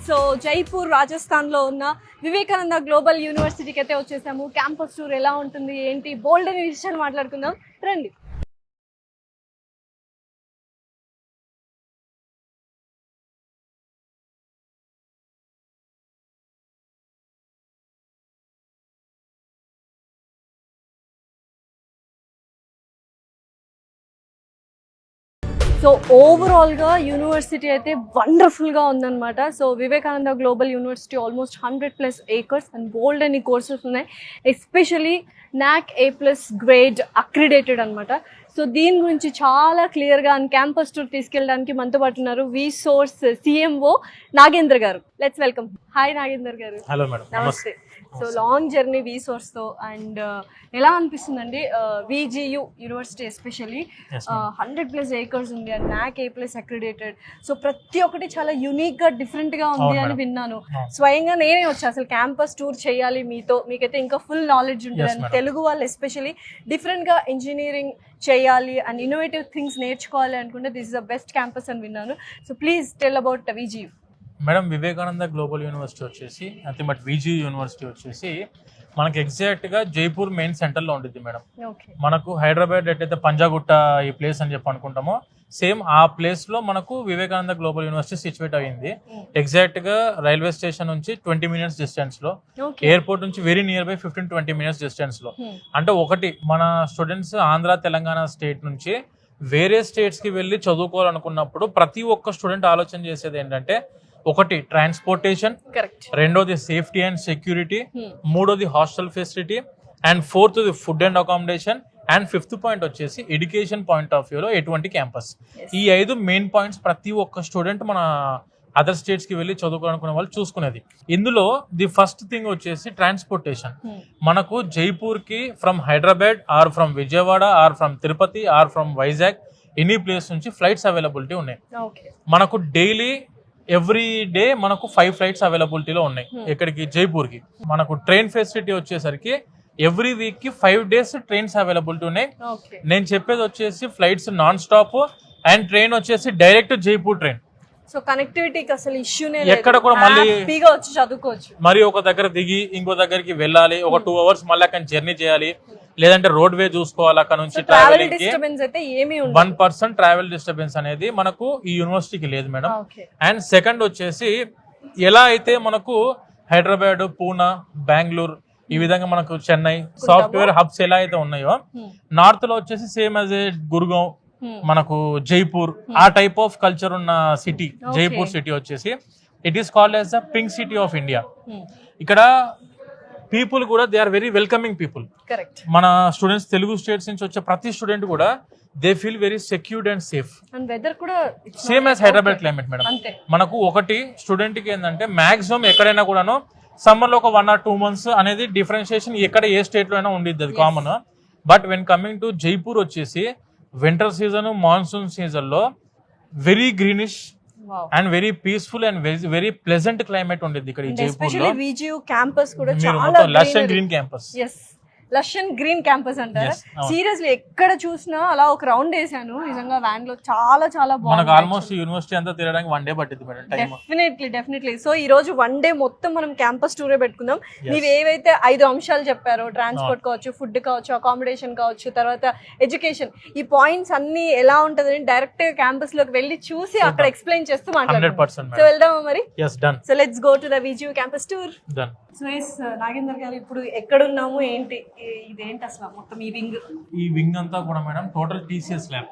So Jaipur రాజస్థాన్లో ఉన్న Vivekananda global యూనివర్సిటీకి అయితే వచ్చేసాము. క్యాంపస్ టూర్ ఎలా ఉంటుంది ఏంటి బోల్డ్ అనే విషయాలు మాట్లాడుకుందాం రండి. సో ఓవరాల్గా యూనివర్సిటీ అయితే వండర్ఫుల్గా ఉందన్నమాట. So Vivekananda global university almost 100+ acres and bold అని కోర్సెస్ ఉన్నాయి. Especially NAAC A+ grade accredited అనమాట. సో దీని గురించి చాలా క్లియర్గా అండ్ క్యాంపస్ టూర్ తీసుకెళ్ళడానికి మనతో పాటు ఉన్నారు విసోర్స్ CMO నాగేంద్ర గారు. Let's welcome. హాయ్ నాగేంద్ర గారు. Hello madam. నమస్తే. సో లాంగ్ జర్నీ విసోర్స్తో అండ్ ఎలా అనిపిస్తుందండి VGU యూనివర్సిటీ ఎస్పెషల్లీ 100+ acres ఉంది and NAAC A+ accredited. So ప్రతి ఒక్కటి చాలా యూనిక్గా డిఫరెంట్గా ఉంది అని విన్నాను. స్వయంగా నేనే వచ్చా అసలు క్యాంపస్ టూర్ చేయాలి మీతో, మీకైతే ఇంకా ఫుల్ నాలెడ్జ్ ఉంటుంది అండ్ తెలుగు వాళ్ళు ఎస్పెషల్లీ డిఫరెంట్గా ఇంజనీరింగ్ చేయాలి అండ్ ఇన్నోవేటివ్ థింగ్స్ నేర్చుకోవాలి అనుకుంటే this is the best campus అని విన్నాను. So please tell about VGU. Madam, Vivekananda global university వచ్చేసి నథింగ్ బట్ VGU యూనివర్సిటీ వచ్చేసి మనకి ఎగ్జాక్ట్గా జైపూర్ మెయిన్ సెంటర్లో ఉంటుంది మేడం. మనకు హైదరాబాద్ ఎట్టయితే పంజాగుట్ట ఈ ప్లేస్ అని చెప్పి అనుకుంటామో సేమ్ ఆ ప్లేస్లో మనకు వివేకానంద గ్లోబల్ యూనివర్సిటీ సిచ్యువేట్ అయ్యింది. ఎగ్జాక్ట్గా రైల్వే స్టేషన్ నుంచి 20 minutes డిస్టెన్స్లో, ఎయిర్పోర్ట్ నుంచి వెరీ నియర్ బై 15-20 minutes డిస్టెన్స్లో. అంటే ఒకటి మన స్టూడెంట్స్ ఆంధ్ర తెలంగాణ స్టేట్ నుంచి వేరే స్టేట్స్కి వెళ్ళి చదువుకోవాలనుకున్నప్పుడు ప్రతి ఒక్క స్టూడెంట్ ఆలోచన చేసేది ఏంటంటే ఒకటి ట్రాన్స్పోర్టేషన్, రెండోది సేఫ్టీ అండ్ సెక్యూరిటీ, మూడోది హాస్టల్ ఫెసిలిటీ అండ్ ఫోర్త్ది food and accommodation and fifth point వచ్చేసి ఎడ్యుకేషన్ పాయింట్ ఆఫ్ వ్యూలో ఎటువంటి క్యాంపస్. ఈ 5 మెయిన్ పాయింట్స్ ప్రతి ఒక్క స్టూడెంట్ మన అదర్ స్టేట్స్కి వెళ్ళి చదువుకోవాలనుకునే వాళ్ళు చూసుకునేది. ఇందులో ది ఫస్ట్ థింగ్ వచ్చేసి ట్రాన్స్పోర్టేషన్. మనకు జైపూర్కి from Hyderabad or from Vijayawada or from Tirupati or from Vizag any place నుంచి ఫ్లైట్స్ అవైలబిలిటీ ఉన్నాయి. మనకు డైలీ ఎవ్రీ డే మనకు 5 flights అవైలబిలిటీలో ఉన్నాయి ఇక్కడికి జైపూర్కి. మనకు ట్రైన్ ఫెసిలిటీ వచ్చేసరికి ఎవ్రీ వీక్ కి 5 days ట్రైన్స్ అవైలబిలిటీ ఉన్నాయి. నేను చెప్పేది వచ్చేసి flights non stop and train వచ్చేసి డైరెక్ట్ జైపూర్ ట్రైన్. సో కనెక్టివిటీకి అసలు ఇష్యూనే ఎక్కడ కూడా మళ్ళీ హ్యాపీగా వచ్చి చదువుకోవచ్చు. మరి ఒక దగ్గర దిగి ఇంకో దగ్గరికి వెళ్ళాలి, ఒక 2 hours మళ్ళీ అక్కడ జర్నీ చేయాలి, లేదంటే రోడ్ వే చూసుకోవాలి. అక్కడ నుంచి ట్రావెలింగ్ కి 1% ట్రావెల్ డిస్టర్బెన్స్ అనేది మనకు ఈ యూనివర్సిటీకి లేదు మేడం. అండ్ సెకండ్ వచ్చేసి ఎలా అయితే మనకు హైదరాబాద్, పూనా, బెంగళూరు ఈ విధంగా మనకు చెన్నై సాఫ్ట్వేర్ హబ్స్ ఎలా అయితే ఉన్నాయో నార్త్ లో వచ్చేసి సేమ్ యాజ్ ఏ గుర్గావ్, మనకు జైపూర్ ఆ టైప్ ఆఫ్ కల్చర్ ఉన్న సిటీ జైపూర్ సిటీ వచ్చేసి it is called as the pink city of India. ఇక్కడ పీపుల్ కూడా they are very welcoming people. మన స్టూడెంట్స్ తెలుగు స్టేట్స్ నుంచి వచ్చే ప్రతి స్టూడెంట్ కూడా they feel very secured and safe. And weather కూడా same as Hyderabad climate madam. మనకు ఒకటి స్టూడెంట్ కి ఏంటంటే మాక్సిమం ఎక్కడైనా కూడాను సమ్మర్ లో ఒక 1 or 2 months అనేది డిఫరెన్షియేషన్ ఎక్కడ ఏ స్టేట్ లో అయినా ఉండిద్ది, అది common. But when coming to Jaipur వచ్చేసి వింటర్ సీజన్, మాన్సూన్ సీజన్ లో very greenish and very peaceful and very pleasant climate ఉండేది ఇక్కడ ఈ జైపూర్ లో. VGU క్యాంపస్ కూడా చాలా lush and green campus. Lush and green campus అంటారా? సీరియస్లీ ఎక్కడ చూసినా అలా ఒక రౌండ్ వేసాను నిజంగా వ్యాన్ లో, చాలా చాలా బాగుంది. మనకు ఆల్మోస్ట్ యూనివర్సిటీ అంతా తిరగడానికి 1 day పట్టింది మేడం టైం. డెఫినెట్లీ. సో ఈ రోజు 1 day మొత్తం మనం క్యాంపస్ టూరే పెట్టుకుందాం. మీరు ఏవైతే 5 అంశాలు చెప్పారో, ట్రాన్స్పోర్ట్ కావచ్చు, ఫుడ్ కావచ్చు, అకామిడేషన్ కావచ్చు, తర్వాత ఎడ్యుకేషన్, ఈ పాయింట్స్ అన్ని ఎలా ఉంటదని డైరెక్ట్ క్యాంపస్ లోకి వెళ్ళి చూసి అక్కడ ఎక్స్ప్లెయిన్ చేస్తూ మాట్లాడదాం. సో వెళ్దామా మరి? So let's go to the VGU campus tour. So Nagender గారు, ఇప్పుడు ఎక్కడున్నాము, ఏంటి ఇదేంటి అసలు మొత్తం ఈ వింగ్ అంతా కూడా madam total TCS lab.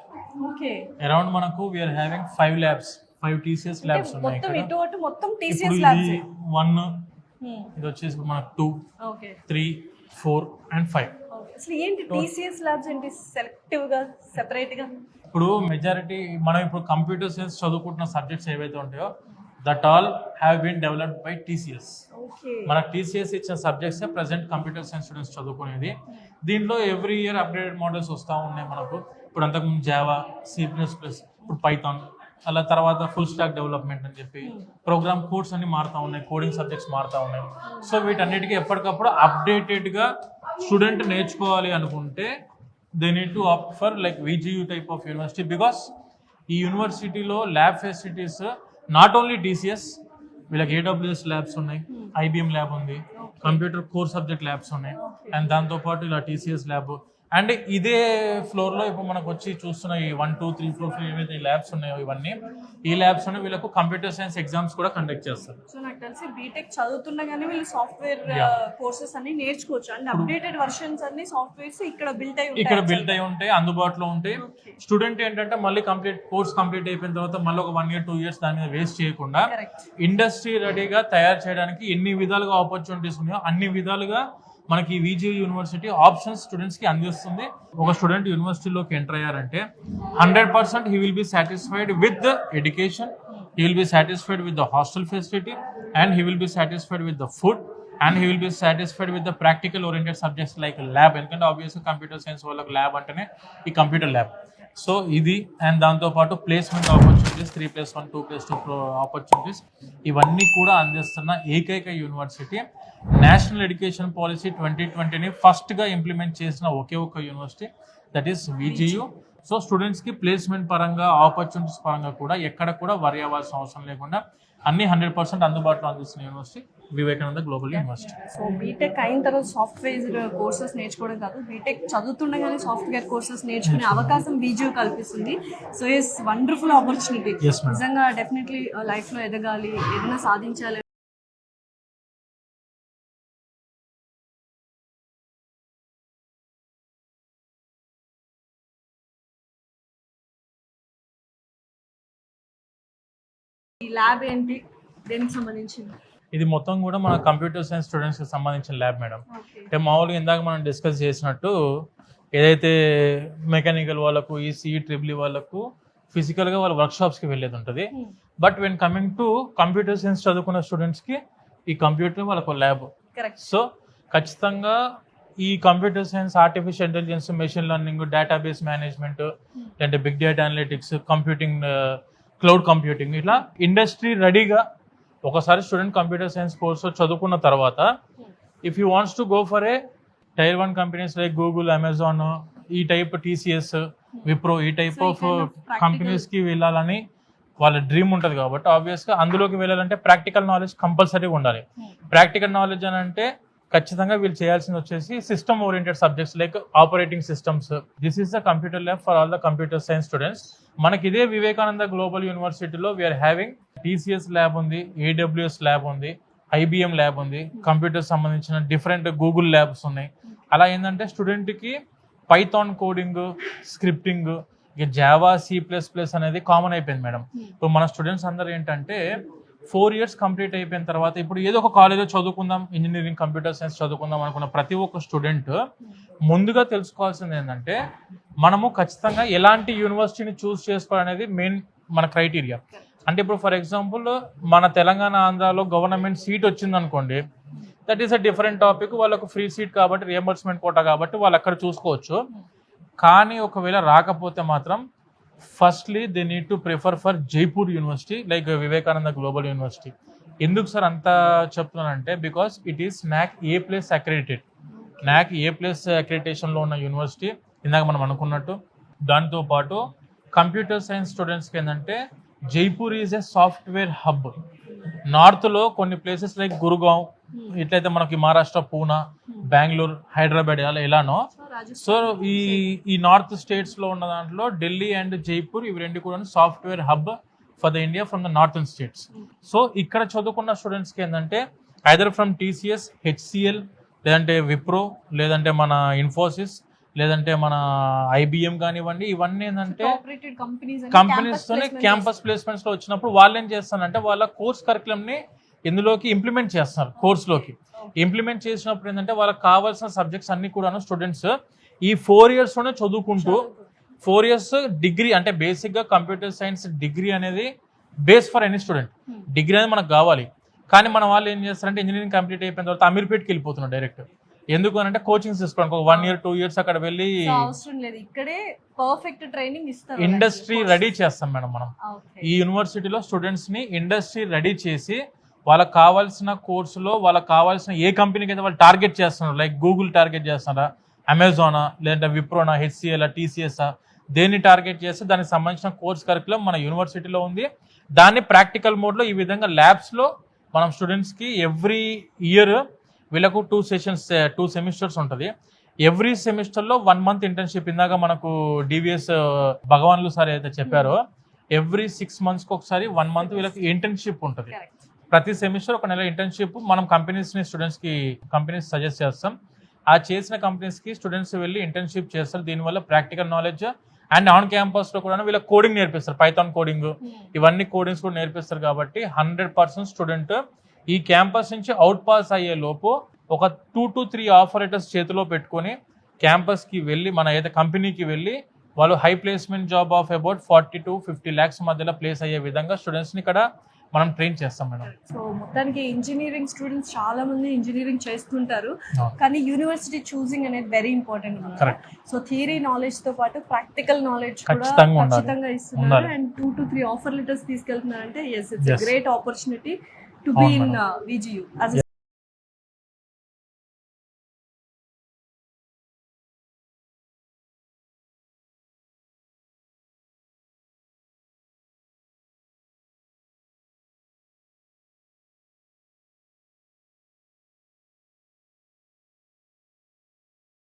Around మనకు we are having 5 labs, 5 TCS labs ఉన్నాయి ఇక్కడ. మొత్తం ఇటు మొత్తం TCS ల్యాబ్స్. 1 ఇది వచ్చేసి మనకు 2, 3, 4 and 5. అసలు ఏంటి TCS ల్యాబ్స్ ఏంటి సెలెక్టివ్ గా సెపరేట్ గా? ఇప్పుడు మెజారిటీ మనం ఇప్పుడు కంప్యూటర్ సైన్స్ చదువుకుంటున్న సబ్జెక్ట్స్ ఏవైతే ఉంటాయో that all have been developed by TCS. మన TCS ఇచ్చిన subjects present computer science students చదువుకునేది. దీంట్లో ఎవ్రీ ఇయర్ అప్డేటెడ్ మోడల్స్ వస్తూ ఉన్నాయి మనకు. ఇప్పుడు అంతకుముందు జావా, C++, ఇప్పుడు పైథాన్, అలా తర్వాత ఫుల్ స్టాక్ డెవలప్మెంట్ అని చెప్పి ప్రోగ్రామ్ కోడ్స్ అన్ని మారుతూ ఉన్నాయి, కోడింగ్ సబ్జెక్ట్స్ మారుతూ ఉన్నాయి. సో వీటన్నిటికీ ఎప్పటికప్పుడు అప్డేటెడ్గా స్టూడెంట్ నేర్చుకోవాలి అనుకుంటే they need to opt for like VGU type of university because ఈ యూనివర్సిటీలో lab facilities not only TCS, వీళ్ళకి ఏడబ్ల్యూఎస్ ల్యాబ్స్ ఉన్నాయి, ఐబిఎం ల్యాబ్ ఉంది, కంప్యూటర్ కోర్ సబ్జెక్ట్ ల్యాబ్స్ ఉన్నాయి, అండ్ దాంతోపాటు ఇలా టీసీఎస్ ల్యాబ్. అండ్ ఇదే ఫ్లోర్లో ఇప్పుడు మనకు వచ్చి చూస్తున్న ఈ 1, 2, 3 ఫ్లోర్ ఏవైతే ల్యాబ్స్ ఉన్నాయో ఇవన్నీ, ఈ ల్యాబ్స్ ఉన్నాయి, వీళ్ళకు కంప్యూటర్ సైన్స్ ఎగ్జామ్స్ కూడా కండక్ట్ చేస్తారు. సో నాకు తెలిసి బీటెక్ చదువుతున్నగానే వీళ్ళు సాఫ్ట్వేర్ కోర్సెస్ అన్ని నేర్చుకోవచ్చు అండ్ అప్డేటెడ్ వర్షన్స్ అన్ని సాఫ్ట్వేర్స్ ఇక్కడ బిల్ట్ అయి ఉంటాయి, అందుబాటులో ఉంటాయి. స్టూడెంట్ ఏంటంటే మళ్ళీ కోర్స్ కంప్లీట్ అయిపోయిన తర్వాత మళ్ళీ ఒక 1 year 2 years దాని మీద వేస్ట్ చేయకుండా ఇండస్ట్రీ రెడీగా తయారు చేయడానికి ఎన్ని విధాలుగా ఆపర్చునిటీస్ ఉన్నాయో అన్ని విధాలుగా మనకి విజియు యూనివర్సిటీ ఆప్షన్స్ స్టూడెంట్స్ కి అందిస్తుంది. ఒక స్టూడెంట్ యూనివర్సిటీలోకి ఎంటర్ అయ్యారంటే 100% he will be satisfied with the education, he will be satisfied with the hostel facility, and he will be satisfied with the food, and he will be satisfied with the practical oriented subjects like lab. ఎందుకంటే ఆబ్వియస్గా computer science వాళ్ళకి lab అంటేనే ఈ computer lab. So ఇది and దాంతోపాటు placement opportunities 3+1 2+2 opportunities ఇవన్నీ కూడా అందిస్తున్న ఏకైక యూనివర్సిటీ. నేషనల్ ఎడ్యుకేషన్ పాలసీ 2020ని ఫస్ట్గా ఇంప్లిమెంట్ చేసిన ఒకే ఒక యూనివర్సిటీ, దట్ ఈస్ విజియు. సో స్టూడెంట్స్కి ప్లేస్మెంట్ పరంగా ఆపర్చునిటీస్ పరంగా కూడా ఎక్కడ కూడా వరి అవ్వాల్సిన అవసరం లేకుండా అన్ని 100% అందుబాటులో అందిస్తున్న university Vivekananda global university. So BTech అయిన తర్వాత సాఫ్ట్వేర్ కోర్సెస్ నేర్చుకోవడం కాదు, బీటెక్ చదువుతుండగానే సాఫ్ట్వేర్ కోర్సెస్ నేర్చుకునే అవకాశం విజియు కల్పిస్తుంది. So it's wonderful opportunity. నిజంగా డెఫినెట్లీ లైఫ్లో ఎదగాలి, ఏదైనా సాధించాలి. ఈ ల్యాబ్ ఏంటి, దేనికి సంబంధించింది? ఇది మొత్తం కూడా మన కంప్యూటర్ సైన్స్ స్టూడెంట్స్కి సంబంధించిన ల్యాబ్ మేడం. అంటే మామూలుగా ఇందాక మనం డిస్కస్ చేసినట్టు ఏదైతే మెకానికల్ వాళ్ళకు ఈసీ ట్రిపుల్ వాళ్ళకు ఫిజికల్గా వాళ్ళ వర్క్షాప్స్కి వెళ్ళేది ఉంటుంది. But when coming to computer science చదువుకున్న స్టూడెంట్స్కి ఈ కంప్యూటర్ వాళ్ళకు ల్యాబ్. సో ఖచ్చితంగా ఈ computer science, artificial intelligence, machine learning, database management, అంటే big data analytics, computing, cloud computing, ఇట్లా ఇండస్ట్రీ రెడీగా ఒకసారి స్టూడెంట్ కంప్యూటర్ సైన్స్ కోర్సు చదువుకున్న తర్వాత if you wants to go for a Tier 1 companies like Google, Amazon, ఈ type TCS, Wipro, ఈ type of కంపెనీస్కి వెళ్ళాలని వాళ్ళ డ్రీమ్ ఉంటుంది. కాబట్టి ఆబ్వియస్గా అందులోకి వెళ్ళాలంటే ప్రాక్టికల్ నాలెడ్జ్ కంపల్సరీగా ఉండాలి. ప్రాక్టికల్ నాలెడ్జ్ అని అంటే ఖచ్చితంగా వీళ్ళు చేయాల్సింది వచ్చేసి system oriented subjects like operating systems. This is the computer lab for all the computer science students. మనకి ఇదే వివేకానంద గ్లోబల్ యూనివర్సిటీలో వీఆర్ హ్యావింగ్ టీసీఎస్ ల్యాబ్ ఉంది, ఏడబ్ల్యూఎస్ ల్యాబ్ ఉంది, ఐబిఎం ల్యాబ్ ఉంది, కంప్యూటర్ సంబంధించిన డిఫరెంట్ గూగుల్ ల్యాబ్స్ ఉన్నాయి. అలా ఏంటంటే స్టూడెంట్కి పైథాన్ కోడింగ్, స్క్రిప్టింగ్, ఇక జావా, C++ అనేది కామన్ అయిపోయింది మేడం. ఇప్పుడు మన స్టూడెంట్స్ అందరూ ఏంటంటే 4 years కంప్లీట్ అయిపోయిన తర్వాత ఇప్పుడు ఏదో ఒక కాలేజ్లో చదువుకుందాం, ఇంజనీరింగ్, కంప్యూటర్ సైన్స్ చదువుకుందాం అనుకున్న ప్రతి ఒక్క స్టూడెంట్ ముందుగా తెలుసుకోవాల్సింది ఏంటంటే మనము ఖచ్చితంగా ఎలాంటి యూనివర్సిటీని చూస్ చేసుకోవాలనేది మెయిన్ మన క్రైటీరియా. అంటే ఇప్పుడు ఫర్ ఎగ్జాంపుల్ మన తెలంగాణ, ఆంధ్రాలో గవర్నమెంట్ సీట్ వచ్చింది అనుకోండి, that is a different topic. వాళ్ళకు ఫ్రీ సీట్ కాబట్టి, రియంబర్స్మెంట్ కోటా కాబట్టి వాళ్ళు అక్కడ చూసుకోవచ్చు. కానీ ఒకవేళ రాకపోతే మాత్రం firstly they need to prefer for Jaipur university like Vivekananda global university. ఎందుకు సార్ అంత చెప్తున్నానంటే because it is NAC A+ accredited. NAC A+ అక్రెడిటేషన్లో ఉన్న యూనివర్సిటీ ఇందాక మనం అనుకున్నట్టు. దాంతోపాటు కంప్యూటర్ సైన్స్ స్టూడెంట్స్కి ఏంటంటే Jaipur is a software hub. నార్త్లో కొన్ని ప్లేసెస్ లైక్ గురుగావ్, ఇట్లయితే మనకి మహారాష్ట్ర పూనా, బెంగళూరు, హైదరాబాద్ ఎలానో, సో ఈ నార్త్ స్టేట్స్లో ఉన్న దాంట్లో ఢిల్లీ అండ్ జైపూర్ ఇవి రెండు కూడా software hub for the India from the northern states. So ఇక్కడ చదువుకున్న స్టూడెంట్స్కి ఏంటంటే ఐదర్ ఫ్రమ్ TCS, HCL, లేదంటే విప్రో, లేదంటే మన ఇన్ఫోసిస్, లేదంటే మన IBM కానివ్వండి, ఇవన్నీ ఏంటంటే కంపెనీస్తోనే క్యాంపస్ ప్లేస్మెంట్స్లో వచ్చినప్పుడు వాళ్ళు ఏం చేస్తారంటే వాళ్ళ కోర్స్ కరికులంని ఇందులోకి ఇంప్లిమెంట్ చేస్తున్నారు. కోర్సులోకి ఇంప్లిమెంట్ చేసినప్పుడు ఏంటంటే వాళ్ళకి కావాల్సిన సబ్జెక్ట్స్ అన్ని కూడా స్టూడెంట్స్ ఈ 4 yearsలోనే చదువుకుంటూ 4 years డిగ్రీ, అంటే బేసిక్గా కంప్యూటర్ సైన్స్ డిగ్రీ అనేది base for any student. Degree అనేది మనకు కావాలి. కానీ మన వాళ్ళు ఏం చేస్తారంటే ఇంజనీరింగ్ కంప్లీట్ అయిపోయిన తర్వాత అమీర్పేట్కి వెళ్ళిపోతున్నారు డైరెక్ట్. ఎందుకు అని అంటే కోచింగ్ తీసుకోవడానికి ఒక 1 year 2 years అక్కడ వెళ్ళి ఇండస్ట్రీ రెడీ చేస్తాం మేడం మనం. ఈ యూనివర్సిటీలో స్టూడెంట్స్ ని ఇండస్ట్రీ రెడీ చేసి వాళ్ళకి కావాల్సిన కోర్సులో వాళ్ళకి కావాల్సిన ఏ కంపెనీకి అయితే వాళ్ళు టార్గెట్ చేస్తున్నారు, లైక్ గూగుల్ టార్గెట్ చేస్తున్నారా, అమెజానా, లేదంటే విప్రోనా, హెచ్సిఎల్, టీసీఎస్ దేన్ని టార్గెట్ చేస్తే దానికి సంబంధించిన కోర్స్ కరికులం మన యూనివర్సిటీలో ఉంది. దాన్ని ప్రాక్టికల్ మోడ్లో ఈ విధంగా ల్యాబ్స్లో మనం స్టూడెంట్స్కి ఎవ్రీ ఇయర్ వీళ్ళకు 2 సెమిస్టర్స్ ఉంటుంది. ఎవ్రీ సెమిస్టర్లో 1 month ఇంటర్న్షిప్. ఇందాక మనకు డివిఎస్ భగవాన్లు సార్ ఏదైతే చెప్పారో ఎవ్రీ 6 monthsకి ఒకసారి 1 month వీళ్ళకి ఇంటర్న్షిప్ ఉంటుంది. ప్రతి సెమిస్టర్ ఒక నెల ఇంటర్న్షిప్ మనం స్టూడెంట్స్కి కంపెనీస్ సజెస్ట్ చేస్తాం. ఆ చేసిన కంపెనీస్కి స్టూడెంట్స్ వెళ్ళి ఇంటర్న్షిప్ చేస్తారు. దీనివల్ల ప్రాక్టికల్ నాలెడ్జ్ అండ్ ఆన్ క్యాంపస్లో కూడా వీళ్ళకి కోడింగ్ నేర్పిస్తారు. పైథాన్ కోడింగ్ ఇవన్నీ కోడింగ్స్ కూడా నేర్పిస్తారు. కాబట్టి 100% స్టూడెంట్ ఈ క్యాంపస్ నుంచి అవుట్ పాస్ అయ్యే లోపు ఒక 2 to 3 ఆఫర్ లెటర్స్ చేతిలో పెట్టుకొని క్యాంపస్కి వెళ్ళి మన ఏదైతే కంపెనీకి వెళ్ళి వాళ్ళు high placement job of about 40 to 50 lakhs మధ్యలో ప్లేస్ అయ్యే విధంగా స్టూడెంట్స్ని ఇక్కడ మనం ట్రైన్ చేస్తాం మేడం. సో మొత్తానికి ఇంజనీరింగ్ స్టూడెంట్స్ చాలా మంది ఇంజనీరింగ్ చేస్తుంటారు, కానీ యూనివర్సిటీ చూసింగ్ అనేది very important. Correct. So theory knowledge తో పాటు ప్రాక్టికల్ నాలెడ్జ్ కూడా ఖచ్చితంగా ఇస్తున్నారు. అండ్ 2 to 3 ఆఫర్ లెటర్స్ తీసుకెళ్తున్నారంటే it's great opportunity to be in VGU.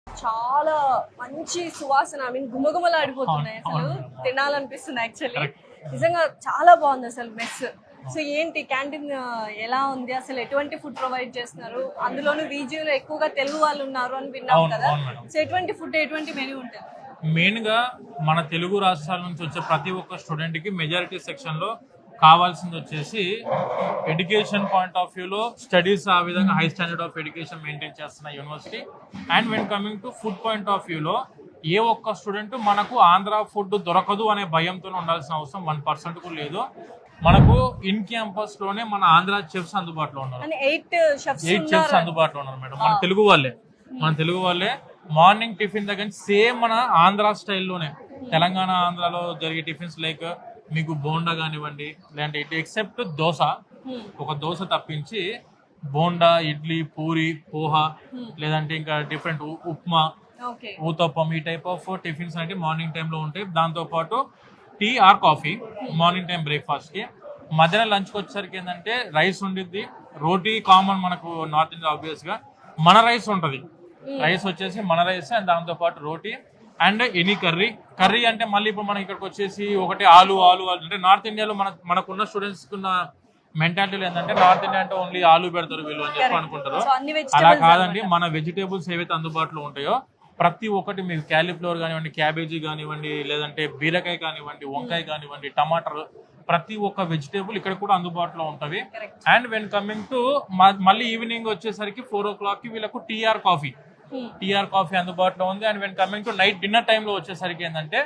చాలా మంచి సువాసన, ఐ మీన్ గుమగుమలాడిపోతున్నాయి, అసలు తినాలనిపిస్తుంది యాక్చువల్లీ. నిజంగా చాలా బాగుంది అసలు మెస్. సో ఏంటి క్యాంటీన్ ఎలా ఉంది, అసలు ఎటువంటి ఫుడ్ ప్రొవైడ్ చేస్తున్నారు? అందులోనూ VGUలో ఎక్కువగా తెలుగు వాళ్ళు ఉన్నారు అని విన్నాం కదా. సో ఎటువంటి ఫుడ్, ఎటువంటి మెనూ ఉంటుంది? మెయిన్గా మన తెలుగు రాష్ట్రాల నుంచి వచ్చే ప్రతి ఒక్క స్టూడెంట్కి మెజారిటీ సెక్షన్లో కావాల్సింది వచ్చేసి ఎడ్యుకేషన్ పాయింట్ ఆఫ్ వ్యూలో స్టడీస్ ఆ విధంగా high standard of education maintain చేస్తున్న university. And when coming to food point of వ్యూలో ఏ ఒక్క స్టూడెంట్ మనకు ఆంధ్ర ఫుడ్ దొరకదు అనే భయంతో ఉండాల్సిన అవసరం 1% కూడా లేదు. మనకు ఇన్ క్యాంపస్ లోనే మన ఆంధ్ర చెఫ్స్ అందుబాటులో ఉన్నారు. 8 చెఫ్స్ అందుబాటులో ఉన్నారు మేడం. మన తెలుగు వాళ్ళే మార్నింగ్ టిఫిన్ దగ్గర సేమ్ మన ఆంధ్ర స్టైల్లోనే తెలంగాణ ఆంధ్రాలో జరిగే టిఫిన్స్ లైక్ మీకు బోండా కానివ్వండి, లేదంటే ఇటు ఎక్సెప్ట్ దోశ, ఒక దోశ తప్పించి బోండా, ఇడ్లీ, పూరి, పోహా, లేదంటే ఇంకా డిఫరెంట్ ఉప్మా, ఊతప్పం, ఈ టైప్ ఆఫ్ టిఫిన్స్ అంటే మార్నింగ్ టైంలో ఉంటాయి. దాంతోపాటు tea or coffee morning time బ్రేక్ఫాస్ట్కి. మధ్యాహ్నం లంచ్కి వచ్చేసరికి ఏంటంటే రైస్ ఉండిద్ది. రోటీ కామన్ మనకు నార్త్ ఇండియా ఆబ్వియస్గా. మన రైస్ ఉంటుంది, రైస్ వచ్చేసి మన రైస్ అండ్ దాంతోపాటు రోటీ అండ్ ఎనీ కర్రీ అంటే మళ్ళీ ఇప్పుడు మనం ఇక్కడికి వచ్చేసి ఒకటి ఆలు అంటే నార్త్ ఇండియాలో మనకున్న స్టూడెంట్స్ ఉన్న మెంటాలిటీలో ఏంటంటే నార్త్ ఇండియా అంటే ఓన్లీ ఆలు పెడతారు వీళ్ళు అని చెప్పి అనుకుంటారు. అలా కాదండి. మన వెజిటేబుల్స్ ఏవైతే అందుబాటులో ఉంటాయో ప్రతి ఒక్కటి మీకు క్యాలీఫ్లవర్ కానివ్వండి, క్యాబేజీ కానివ్వండి, లేదంటే బీరకాయ కానివ్వండి, వంకాయ కానివ్వండి, టమాటర్, ప్రతి ఒక్క వెజిటేబుల్ ఇక్కడ కూడా అందుబాటులో ఉంటుంది. అండ్ వెన్ కమింగ్ టు మళ్ళీ ఈవినింగ్ వచ్చేసరికి 4 o'clock వీళ్ళకు టీఆర్ కాఫీ అందుబాటులో ఉంది. And when coming to night dinner టైంలో వచ్చేసరికి ఏంటంటే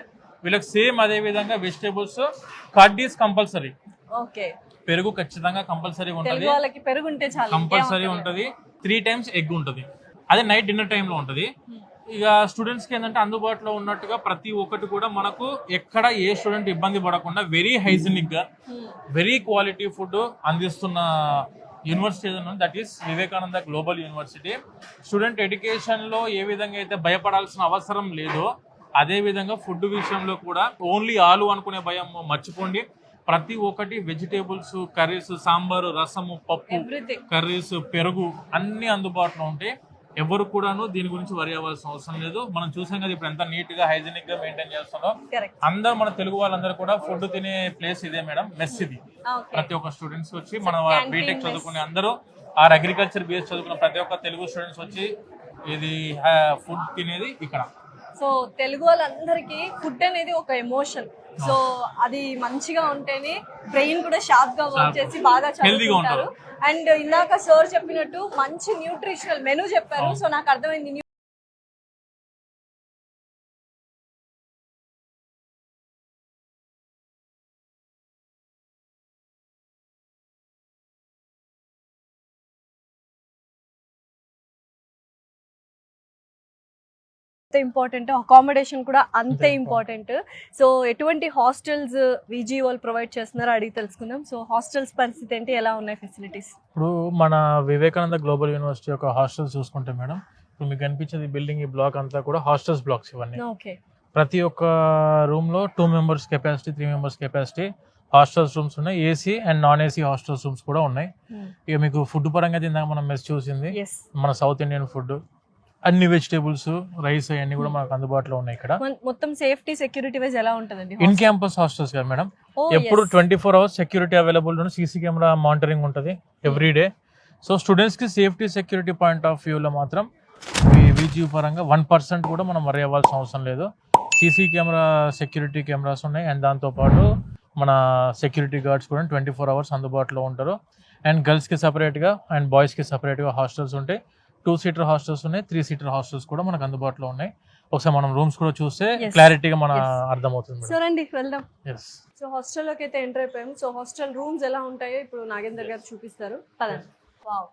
వీళ్ళకి సేమ్ అదే విధంగా వెజిటేబుల్స్, కర్డ్ ఈస్ కంపల్సరీ, పెరుగు ఖచ్చితంగా కంపల్సరీ ఉంటుంది, కంపల్సరీ ఉంటుంది. 3 times ఎగ్ ఉంటుంది. అదే నైట్ డిన్నర్ టైంలో ఉంటుంది. ఇక స్టూడెంట్స్కి ఏంటంటే అందుబాటులో ఉన్నట్టుగా ప్రతి ఒక్కటి కూడా మనకు ఎక్కడ ఏ స్టూడెంట్ ఇబ్బంది పడకుండా వెరీ హైజీనిక్గా వెరీ క్వాలిటీ ఫుడ్ అందిస్తున్న యూనివర్సిటీ ఏదైనా that is Vivekananda global university. Student ఎడ్యుకేషన్లో ఏ విధంగా అయితే భయపడాల్సిన అవసరం లేదో అదే విధంగా ఫుడ్ విషయంలో కూడా ఓన్లీ ఆలు అనుకునే భయం మర్చిపోండి. ప్రతి ఒక్కటి వెజిటేబుల్స్, కర్రీస్, సాంబారు, రసము, పప్పు, కర్రీస్, పెరుగు అన్నీ అందుబాటులో ఉంటాయి. ఎవరు కూడాను దీని గురించి వరి అవ్వాల్సిన అవసరం లేదు. మనం చూసాం కదా ఇప్పుడు ఎంత నీట్ గా హైజీనిక్ గా మెయింటైన్ చేస్తారో. అందరూ మన తెలుగు వాళ్ళందరూ కూడా ఫుడ్ తినే ప్లేస్ ఇదే మేడం, మెస్ ఇది. ప్రతి ఒక్క స్టూడెంట్స్ వచ్చి మన బీటెక్ చదువుకునే అందరూ ఆర్ అగ్రికల్చర్ బేస్ చదువుకున్న ప్రతి ఒక్క తెలుగు స్టూడెంట్స్ వచ్చి ఇది ఫుడ్ తినేది ఇక్కడ. సో తెలుగు వాళ్ళందరికీ ఫుడ్ అనేది ఒక ఎమోషన్. సో అది మంచిగా ఉంటేనే బ్రెయిన్ కూడా షార్ప్ గా వర్క్ చేసి బాగా చదువుకుంటారు. అండ్ ఇందాక సార్ చెప్పినట్టు మంచి న్యూట్రిషనల్ మెనూ చెప్పారు. సో నాకు అర్థమైంది ఇంపార్టెంట్, అకామిడేషన్ కూడా అంతే ఇంపార్టెంట్. సో ఎటువంటి హాస్టల్స్ VGU వాళ్ళు ప్రొవైడ్ చేస్తున్నారో అడిగి తెలుసుకుందాం. సో హాస్టల్స్ పరిస్థితి ఏంటి, ఎలా ఉన్నాయి ఫెసిలిటీస్? ఇప్పుడు మన వివేకానంద గ్లోబల్ యూనివర్సిటీ యొక్క హాస్టల్స్ చూసుకుంటే మేడం, ఇప్పుడు మీకు కనిపించేది బిల్డింగ్ ఈ బ్లాక్ అంతా కూడా హాస్టల్స్ బ్లాక్స్ ఇవన్నీ. ఓకే. ప్రతి ఒక్క రూమ్ లో 2 members capacity, 3 members capacity hostels rooms ఉన్నాయి. AC and non AC hostels rooms కూడా ఉన్నాయి. ఇక మీకు ఫుడ్ పరంగా తిందాక మనం మెస్ చూసింది మన సౌత్ ఇండియన్ ఫుడ్, అన్ని వెజిటేబుల్స్, రైస్ అన్ని కూడా మనకు అందుబాటులో ఉన్నాయి ఇక్కడ. మొత్తం సేఫ్టీ సెక్యూరిటీ వైజ్ ఎలా ఉంటదండి? ఇన్ క్యాంపస్ హాస్టల్స్ కదా మేడం, ఎప్పుడు 24 hours security available, CC camera monitoring ఉంటుంది ఎవ్రీ డే. సో స్టూడెంట్స్ కి సేఫ్టీ సెక్యూరిటీ పాయింట్ ఆఫ్ వ్యూలో మాత్రం విజియు పరంగా 1% కూడా మనం వరి అవ్వాల్సిన అవసరం లేదు. సీసీ కెమెరా సెక్యూరిటీ కెమెరాస్ ఉన్నాయి అండ్ దాంతోపాటు మన సెక్యూరిటీ గార్డ్స్ కూడా 24 hours అందుబాటులో ఉంటారు. అండ్ గర్ల్స్కి సపరేట్గా అండ్ బాయ్స్కి సపరేట్గా హాస్టల్స్ ఉంటాయి. 2-seater హాస్టల్స్ ఉన్నాయి, 3-seater హాస్టల్స్ కూడా మనకు అందుబాటులో ఉన్నాయి. ఒకసారి మనం రూమ్స్ కూడా చూస్తే క్లారిటీగా మన అర్థమవుతుంది. సో రండి వెళ్దాం. సో హాస్టల్లోకి అయితే ఎంటర్ అయిపోయాము. సో హాస్టల్ రూమ్స్ ఎలా ఉంటాయో ఇప్పుడు నాగేందర్ గారు చూపిస్తారు. పదండి. వావ్,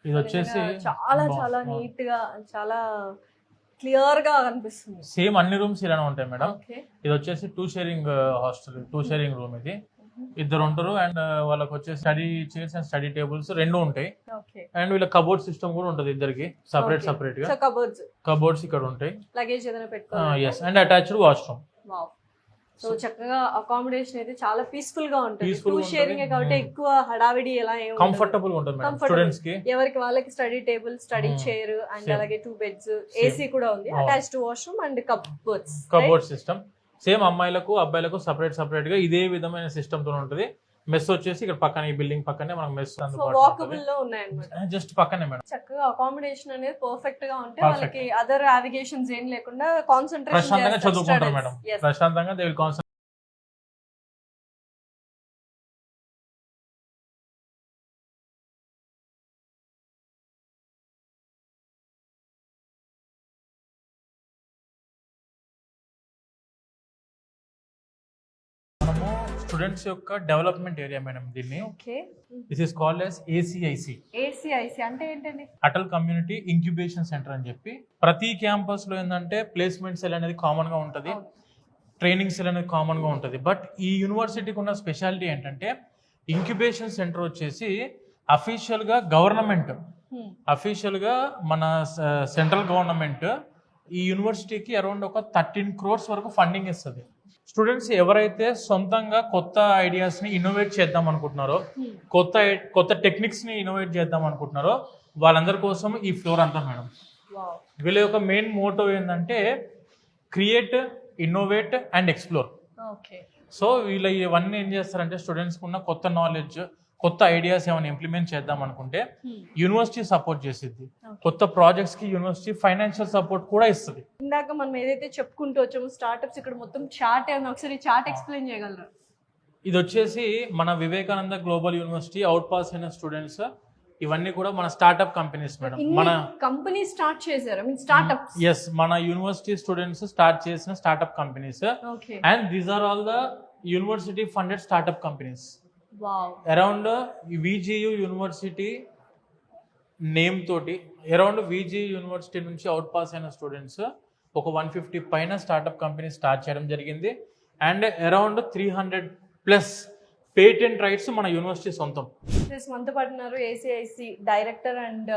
ఇది వచ్చేసి చాలా చాలా నీట్ గా, చాలా క్లియర్ గా కనిపిస్తుంది. సేమ్ అన్ని రూమ్స్ ఇలానే ఉంటాయి మేడం. ఇది వచ్చేసి 2 sharing హాస్టల్, 2 sharing రూమ్. ఇది ఇద్దరు ఉంటారు అండ్ వాళ్ళకి వచ్చేసి study chairs and study tables రెండు ఉంటాయి. అండ్ వీళ్ళ కబోర్డ్ సిస్టమ్ కూడా ఉంటుంది ఇద్దరికి సపరేట్ గా. కబోర్డ్స్ ఇక్కడ ఉంటాయి, లగేజ్ ఏదైనా పెట్టుకోవాలి. yes, and attached washroom. So చక్కగా అకామిడేషన్ అయితే చాలా పీస్ఫుల్ గా ఉంటుంది. 2 sharing కాబట్టి ఎక్కువ హడావిడి ఎలా ఏం కంఫర్టబుల్ ఉంటుంది మేడం స్టూడెంట్స్ కి. ఎవరికి వాళ్ళకి study table, study chair and అలాగే 2 beds, ఏసీ కూడా ఉంది, attached washroom and cupboard system. Same అమ్మాయిలకు అబ్బాయిలకు సపరేట్ గా ఇదే విధమైన సిస్టమ్ తో ఉంటుంది. మెస్ వచ్చేసి ఇక్కడ పక్కన, ఈ బిల్డింగ్ పక్కనే మనకు మెస్ వాకబుల్ లో ఉన్నాయన్నమాట. జస్ట్ పక్కనే మేడం. చక్కగా అకామిడేషన్ అనేది పర్ఫెక్ట్ గా ఉంటే వాళ్ళకి అదర్ నావిగేషన్స్ ఏం లేకుండా కాన్సంట్రేషన్ ప్రశాంతంగా చదువుకుంటారు మేడం. ప్రశాంతంగా దే విల్ కాన్సంట్రేట్. స్టూడెంట్స్ యొక్క డెవలప్మెంట్ ఏరియా మేడం దీన్ని. This is called as ACIC. అంటే ఏంటండి? అటల్ కమ్యూనిటీ ఇంక్యుబేషన్ సెంటర్ అని చెప్పి. ప్రతి క్యాంపస్ లో ఏంటంటే ప్లేస్మెంట్ సెల్ అనేది కామన్ గా ఉంటుంది, ట్రైనింగ్ సెల్ అనేది కామన్ గా ఉంటుంది. బట్ ఈ యూనివర్సిటీకి ఉన్న స్పెషాలిటీ ఏంటంటే ఇంక్యుబేషన్ సెంటర్ వచ్చేసి అఫీషియల్ గా గవర్నమెంట్, అఫీషియల్ గా మన సెంట్రల్ గవర్నమెంట్ ఈ యూనివర్సిటీకి అరౌండ్ ఒక 13 crores వరకు ఫండింగ్ ఇస్తుంది. స్టూడెంట్స్ ఎవరైతే సొంతంగా కొత్త ఐడియాస్ ని ఇన్నోవేట్ చేద్దాం అనుకుంటున్నారో, కొత్త టెక్నిక్స్ ని ఇన్నోవేట్ చేద్దాం అనుకుంటున్నారో వాళ్ళందరి కోసం ఈ ఫ్లోర్ అంతా మేడం. వీళ్ళ యొక్క మెయిన్ మోటో ఏంటంటే create, innovate and explore. So వీళ్ళ ఇవన్నీ ఏం చేస్తారంటే స్టూడెంట్స్ కు ఉన్న కొత్త నాలెడ్జ్, కొత్త ఐడియాస్ ఏమైనా ఇంప్లిమెంట్ చేద్దాం అనుకుంటే యూనివర్సిటీ సపోర్ట్ చేసిద్ది. కొత్త ప్రాజెక్ట్స్ కి యూనివర్సిటీ ఫైనాన్షియల్ సపోర్ట్ కూడా ఇస్తుంది. ఇందాక మనం ఏదైతే చెప్పుకుంటూ వచ్చామో స్టార్ట్అప్స్, ఇక్కడ మొత్తం చార్ట్ ఏమన్నా ఒకసారి చార్ట్ ఎక్స్ప్లెయిన్ చేయగలరా? ఇది వచ్చేసి మన Vivekananda global university out pass అయిన స్టూడెంట్స్, ఇవన్నీ కూడా మన స్టార్ట్అప్ కంపెనీస్ మేడం. మన కంపెనీ స్టార్ట్ చేశారు, ఐ మీన్ స్టార్ట్అప్స్. yes, మన యూనివర్సిటీ స్టూడెంట్స్ స్టార్ట్ చేసిన startup companies. And these are all the university funded startup companies. Around VGU university name తోటి around VGU university నుంచి out pass అయిన students ఒక 150 పైన startup company start చేయడం జరిగింది. And around 300+ patent rights మన university సొంతం. మనతో పాటు ఉన్నారు ACIC director and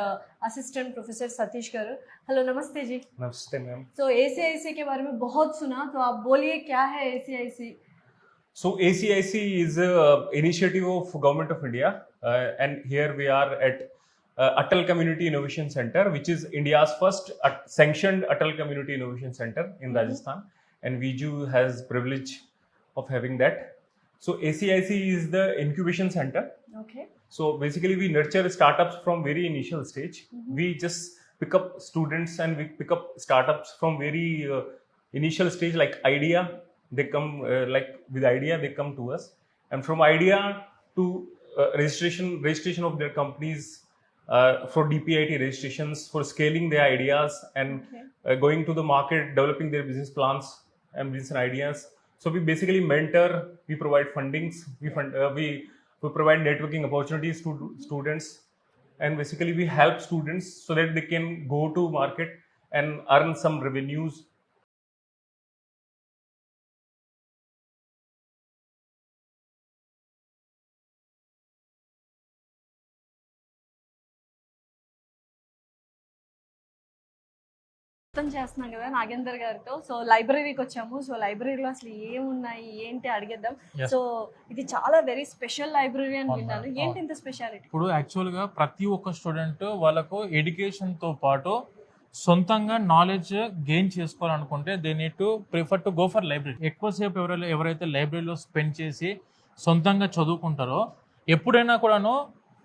assistant professor Satish garu. Hello नमस्ते जी. नमस्ते मैम. तो ACIC के बारे में बहुत सुना, तो आप बोलिए क्या है ACIC? So ACIC is a initiative of Government of India, and here we are at Atal Community Innovation Center, which is India's first sanctioned Atal Community Innovation Center in Rajasthan, and VIJU has privilege of having that. So ACIC is the incubation center. Okay. So basically we nurture startups from very initial stage. We just pick up students and we pick up startups from very initial stage, like idea. They come like with idea they come to us, and from idea to registration of their companies, for DPIT registrations, for scaling their ideas and going to the market, developing their business plans and business ideas. So we basically mentor, we provide fundings, we provide networking opportunities to students, and basically we help students so that they can go to market and earn some revenues మొత్తం చేస్తున్నాం కదా నాగేందర్ గారితో. So లైబ్రరీకి వచ్చాము. So లైబ్రరీలో అసలు ఏమున్నాయి ఏంటి అడిగేద్దాం. సో ఇది చాలా వెరీ స్పెషల్ లైబ్రరీ అని విన్నాను. ఏంటి ఇంత స్పెషాలిటీ? ఇప్పుడు యాక్చువల్గా ప్రతి ఒక్క స్టూడెంట్ వాళ్ళకు ఎడ్యుకేషన్తో పాటు సొంతంగా నాలెడ్జ్ గెయిన్ చేసుకోవాలనుకుంటే they need to prefer to go for library. ఎక్కువసేపు ఎవరైతే లైబ్రరీలో స్పెండ్ చేసి సొంతంగా చదువుకుంటారో ఎప్పుడైనా కూడాను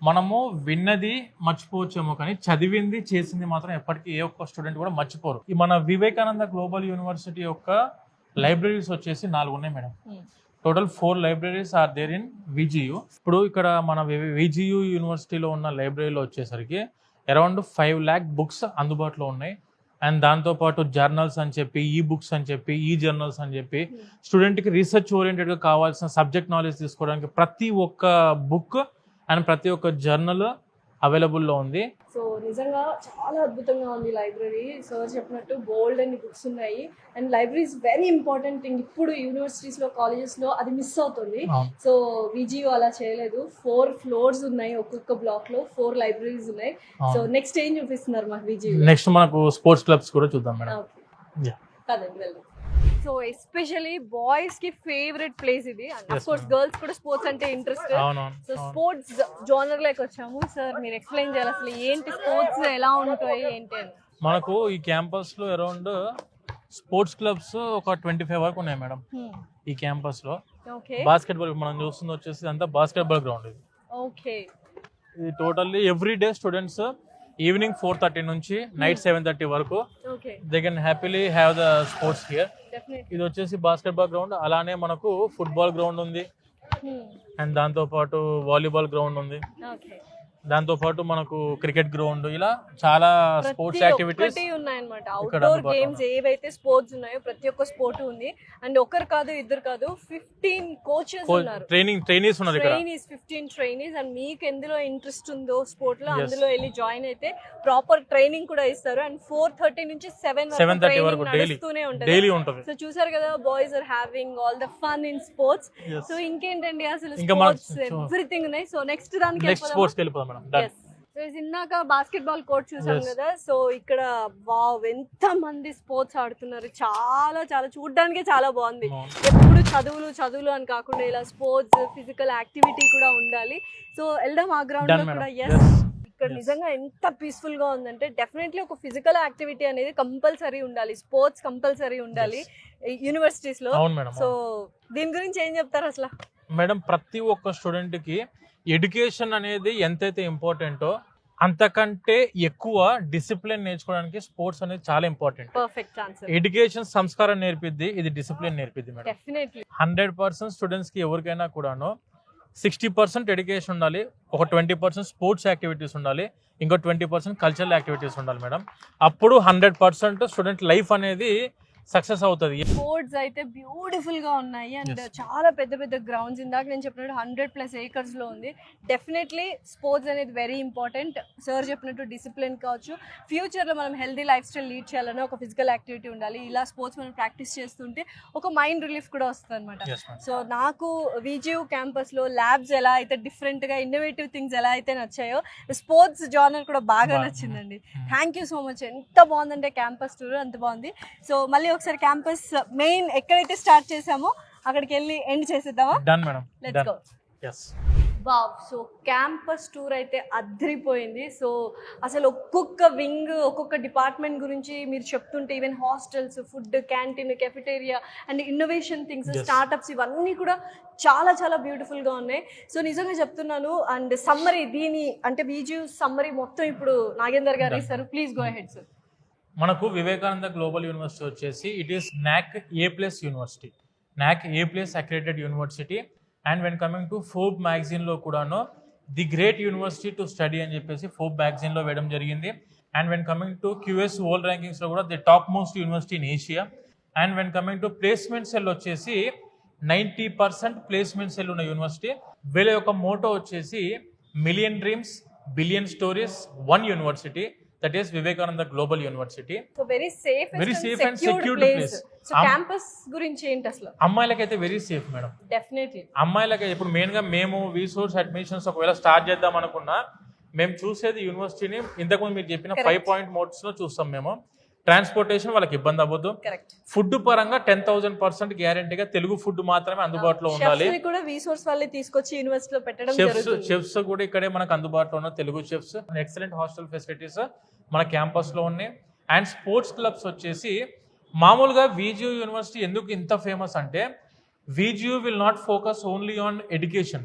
మనము విన్నది మర్చిపోవచ్చేమో కానీ చదివింది చేసింది మాత్రం ఎప్పటికీ ఏ ఒక్క స్టూడెంట్ కూడా మర్చిపోరు. ఈ మన వివేకానంద గ్లోబల్ యూనివర్సిటీ యొక్క లైబ్రరీస్ వచ్చేసి 4 ఉన్నాయి madam. Total 4 libraries are there in VGU. ఇప్పుడు ఇక్కడ మన విజియు యూనివర్సిటీలో ఉన్న లైబ్రరీలో వచ్చేసరికి అరౌండ్ 5 lakh బుక్స్ అందుబాటులో ఉన్నాయి. అండ్ దాంతోపాటు జర్నల్స్ అని చెప్పి ఈ బుక్స్ అని చెప్పి ఈ జర్నల్స్ అని చెప్పి స్టూడెంట్కి రీసెర్చ్ ఓరియంటెడ్గా కావాల్సిన సబ్జెక్ట్ నాలెడ్జ్ తీసుకోవడానికి ప్రతి ఒక్క బుక్ అండ్ ప్రతి ఒక్క జర్నల్ అవైలబుల్లో ఉంది. సో నిజంగా చాలా అద్భుతంగా ఉంది లైబ్రరీ. సార్ చెప్పినట్టు బోల్డ్ అని బుక్స్ ఉన్నాయి. And library is very important thing. ఇప్పుడు యూనివర్సిటీస్లో కాలేజెస్లో అది మిస్ అవుతుంది. సో విజియు అలా చేయలేదు. 4 floors ఉన్నాయి. ఒక్కొక్క బ్లాక్లో 4 libraries ఉన్నాయి. సో నెక్స్ట్ ఏం చూపిస్తున్నారు మాకు విజియు? నెక్స్ట్ మనకు స్పోర్ట్స్ క్లబ్స్ కూడా చూద్దాం మేడం. కదండి వెళ్దాం. సో ఎస్పెషల్లీ బాయ్స్ కి ఫేవరెట్ ప్లేస్ ఇది. అఫ్ కోర్స్ గర్ల్స్ కూడా స్పోర్ట్స్ అంటే ఇంట్రెస్ట్. సో స్పోర్ట్స్ జోనర్ లోకి వచ్చాము. సార్ మీరు ఎక్స్ప్లెయిన్ చేయాలి అసలు ఏంటి స్పోర్ట్స్ ఎలా ఉంటాయి ఏంటి అని. మనకు ఈ క్యాంపస్ లో అరౌండ్ స్పోర్ట్స్ క్లబ్స్ ఒక 25 వరకు ఉన్నాయి మేడం ఈ క్యాంపస్ లో. బాస్కెట్బాల్ మనం చూస్తుంది వచ్చేసి అంతా బాస్కెట్బాల్ గ్రౌండ్ ఇది. ఓకే. ఇది totally every day students evening 4:30 నుంచి నైట్ 7:30 వరకు they can happily have the swords here. ఇది వచ్చేసి బాస్కెట్బాల్ గ్రౌండ్. అలానే మనకు ఫుట్బాల్ గ్రౌండ్ ఉంది అండ్ దాంతో పాటు వాలీబాల్ గ్రౌండ్ ఉంది. దాంతో పాటు మనకు క్రికెట్ గ్రౌండ్ ఇలా చాలా స్పోర్ట్స్ యాక్టివిటీస్ ఉన్నాయన్నమాట. అవుట్డోర్ గేమ్స్ ఏవైతే స్పోర్ట్స్ ఉన్నాయో ప్రతి ఒక్క స్పోర్ట్ ఉంది. అండ్ ఒకరు కాదు ఇద్దరు కాదు 15 కోచెస్ ఉన్నారు. ట్రైనీస్ ఉన్నారు ఇక్కడ. 15 ట్రైనీస్. అండ్ మీకు ఎందులో ఇంట్రెస్ట్ ఉందో స్పోర్ట్ లో అందులో వెళ్ళి జాయిన్ అయితే ప్రాపర్ ట్రైనింగ్ కూడా ఇస్తారు. అండ్ 4:30 నుంచి 7:30 వరకు డైలీ ఉంటుంది. సో చూసారు కదా boys are having all the fun in sports. So ఇంకేంటండి అసలు స్పోర్ట్స్ ఎవ్రీథింగ్ ఉన్నాయి. సో నెక్స్ట్ స్పోర్ట్స్ వెళ్ళిపోదాం. ఇందాక బాస్కెట్బాల్ కోర్ట్ చూసాం కదా. సో ఇక్కడ వావ్ ఎంత మంది స్పోర్ట్స్ ఆడుతున్నారు. చాలా చాలా చూడడానికి చాలా బాగుంది. ఎప్పుడు చదువులు అని కాకుండా ఇలా స్పోర్ట్స్ ఫిజికల్ యాక్టివిటీ కూడా ఉండాలి. సో వెళ్దాం ఆ గ్రౌండ్ లో కూడా. ఇక్కడ నిజంగా ఎంత పీస్ఫుల్ గా ఉందంటే డెఫినెట్లీ ఒక ఫిజికల్ యాక్టివిటీ అనేది కంపల్సరీ ఉండాలి. స్పోర్ట్స్ కంపల్సరీ ఉండాలి యూనివర్సిటీస్ లో. సో దీని గురించి ఏం చెప్తారు అసలు మేడం? ప్రతి ఒక్క స్టూడెంట్ కి ఎడ్యుకేషన్ అనేది ఎంతైతే ఇంపార్టెంటో అంతకంటే ఎక్కువ డిసిప్లిన్ నేర్చుకోవడానికి స్పోర్ట్స్ అనేది చాలా ఇంపార్టెంట్. Perfect answer. ఎడ్యుకేషన్ సంస్కారం నేర్పిద్ది, ఇది డిసిప్లిన్ నేర్పిద్ది మేడం. డెఫినెట్లీ 100% స్టూడెంట్స్ కి ఎవరికైనా కూడాను 60% ఎడ్యుకేషన్ ఉండాలి, ఒక 20% స్పోర్ట్స్ యాక్టివిటీస్ ఉండాలి, ఇంకో 20% కల్చరల్ యాక్టివిటీస్ ఉండాలి మేడం. అప్పుడు 100% స్టూడెంట్ లైఫ్ అనేది సక్సెస్ అవుతుంది. స్పోర్ట్స్ అయితే బ్యూటిఫుల్ గా ఉన్నాయి అండ్ చాలా పెద్ద పెద్ద గ్రౌండ్స్. ఇందాక నేను చెప్పినట్టు 100+ acres లో ఉంది. డెఫినెట్లీ స్పోర్ట్స్ అనేది వెరీ ఇంపార్టెంట్. సార్ చెప్పినట్టు డిసిప్లిన్ కావచ్చు. ఫ్యూచర్ లో మనం హెల్దీ లైఫ్ స్టైల్ లీడ్ చేయాలన్నా ఒక ఫిజికల్ యాక్టివిటీ ఉండాలి. ఇలా స్పోర్ట్స్ మనం ప్రాక్టీస్ చేస్తుంటే ఒక మైండ్ రిలీఫ్ కూడా వస్తుంది అనమాట. సో నాకు విజియు క్యాంపస్ లో ల్యాబ్స్ ఎలా అయితే డిఫరెంట్ గా ఇన్నోవేటివ్ థింగ్స్ ఎలా అయితే నచ్చాయో స్పోర్ట్స్ జానర్ కూడా బాగా నచ్చిందండి. Thank you so much. ఎంత బాగుందంటే క్యాంపస్ టూర్ అంత బాగుంది. సో మళ్ళీ ఒకసారి క్యాంపస్ మెయిన్ ఎక్కడైతే స్టార్ట్ చేసామో అక్కడికి వెళ్ళి ఎండ్ చేసేద్దామా? Done madam. Let's go. yes wow. So campus tour అయితే అద్రిపోయింది. సో అసలు ఒక్కొక్క వింగ్ ఒక్కొక్క డిపార్ట్మెంట్ గురించి మీరు చెప్తుంటే even hostels, food, canteen, cafeteria and innovation things, startups ఇవన్నీ కూడా చాలా చాలా బ్యూటిఫుల్గా ఉన్నాయి. సో నిజంగా చెప్తున్నాను. అండ్ సమ్మరీ దీని అంటే విజియు సమ్మరీ మొత్తం ఇప్పుడు నాగేందర్ గారు ఇస్తారు. Please go ahead sir. మనకు వివేకానంద గ్లోబల్ యూనివర్సిటీ వచ్చేసి it is NAC A+ university, NAC A+ accredited university. And when coming to Forbes మ్యాగజైన్లో కూడాను the great university to study అని చెప్పేసి ఫోర్బ్ మ్యాగజైన్లో వేయడం జరిగింది. And when coming to QS world ర్యాంకింగ్స్లో కూడా the top most university in Asia. And when coming to placement cell వచ్చేసి 90% ప్లేస్మెంట్ సెల్ ఉన్న యూనివర్సిటీ. వీళ్ళ యొక్క మోటో వచ్చేసి million dreams billion stories one university, that is Vivekananda Global University. So very safe and secured place. So campus గురించి ఏంటి అసలు? అమ్మాయిలకైతే very safe madam. Definitely అమ్మాయిలకి ఇప్పుడు మెయిన్ గా మేము విసోర్స్ అడ్మిషన్స్ ఒకవేళ స్టార్ట్ చేద్దాం అనుకున్నా మేము చూసేది యూనివర్సిటీని ఇంతకుముందు మీరు చెప్పిన 5 point మోడ్స్ లో చూస్తాం మేము. ట్రాన్స్పోర్టేషన్ వాళ్ళకి ఇబ్బంది అవ్వదు. కరెక్ట్. ఫుడ్ పరంగా 10,000% గ్యారంటీగా తెలుగు ఫుడ్ మాత్రమే అందుబాటులో ఉండాలి. షెఫ్స్ కూడా రీసోర్స్ వాళ్ళే తీసుకొచ్చి యూనివర్సిటీలో పెట్టడం జరుగుతుంది. చెఫ్స్ కూడా ఇక్కడే మనకు అందుబాటులో ఉన్న Telugu chefs. Excellent hostel facilities మన క్యాంపస్ లో ఉన్నాయి. అండ్ స్పోర్ట్స్ క్లబ్స్ వచ్చేసి మామూలుగా VGU యూనివర్సిటీ ఎందుకు ఇంత ఫేమస్ అంటే VGU will not focus only on education,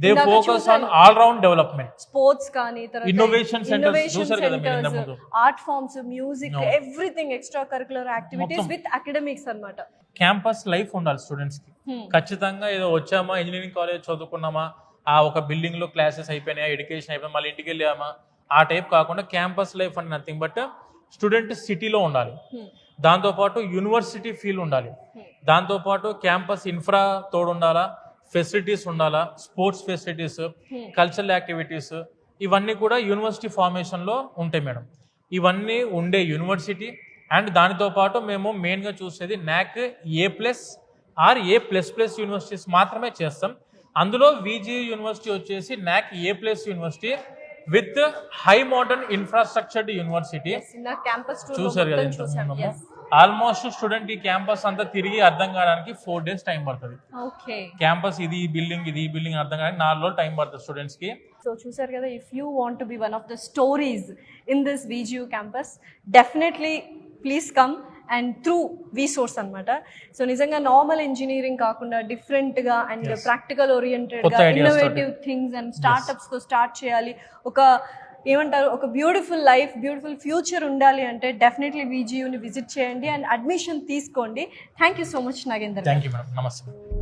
they focus on all round development. Sports కానీ ఇన్నోవేషన్ సెంటర్స్ చూసారు కదా మీరు ఇంతకు ముందు. Art forms, music, everything extra curricular activities with academics అన్నమాట. క్యాంపస్ లైఫ్ ఉండాలి స్టూడెంట్స్ కి. ఖచ్చితంగా ఏదో వచ్చామా ఇంజనీరింగ్ కాలేజ్ చదువుకున్నామా, ఆ ఒక బిల్డింగ్ లో క్లాసెస్ అయిపోయినాయా, ఎడ్యుకేషన్ అయిపోయినా మళ్ళీ ఇంటికి వెళ్ళామా, ఆ టైప్ కాకుండా క్యాంపస్ లైఫ్ అంటే నథింగ్ బట్ స్టూడెంట్ సిటీలో ఉండాలి, దాంతోపాటు యూనివర్సిటీ ఫీల్ ఉండాలి, దాంతోపాటు క్యాంపస్ ఇన్ఫ్రా తోడు ఉండాలా, ఫెసిలిటీస్ ఉండాలా, స్పోర్ట్స్ ఫెసిలిటీస్, కల్చరల్ యాక్టివిటీస్, ఇవన్నీ కూడా యూనివర్సిటీ ఫార్మేషన్లో ఉంటాయి మేడం. ఇవన్నీ ఉండే యూనివర్సిటీ. అండ్ దానితో పాటు మేము మెయిన్గా చూసేది NAC A+ or A++ universities మాత్రమే చేస్తాం. అందులో VGU యూనివర్సిటీ వచ్చేసి NAC A+ university with high modern infrastructured university. చూసారు కదా, ఆల్మోస్ట్ స్టూడెంట్ ఈ క్యాంపస్ అంతా తిరిగి అర్థం కావడానికి 4 days టైం పడుతుంది. క్యాంపస్ ఇది ఈ బిల్డింగ్ అర్థం కావడానికి 4 రోజులు టైం పడుతుంది స్టూడెంట్స్ కి. సో చూసారు కదా, if you want to be one of the stories in this VGU campus, definitely please come and through V-Source అనమాట. సో నిజంగా నార్మల్ ఇంజనీరింగ్ కాకుండా డిఫరెంట్గా అండ్ ప్రాక్టికల్ ఓరియంటెడ్గా ఇన్నోవేటివ్ థింగ్స్ అండ్ స్టార్ట్అప్స్తో స్టార్ట్ చేయాలి, ఒక ఏమంటారు ఒక బ్యూటిఫుల్ లైఫ్, బ్యూటిఫుల్ ఫ్యూచర్ ఉండాలి అంటే డెఫినెట్లీ VGUని విజిట్ చేయండి అండ్ అడ్మిషన్ తీసుకోండి. Thank you so much Nagender. Thank you madam. నమస్తే.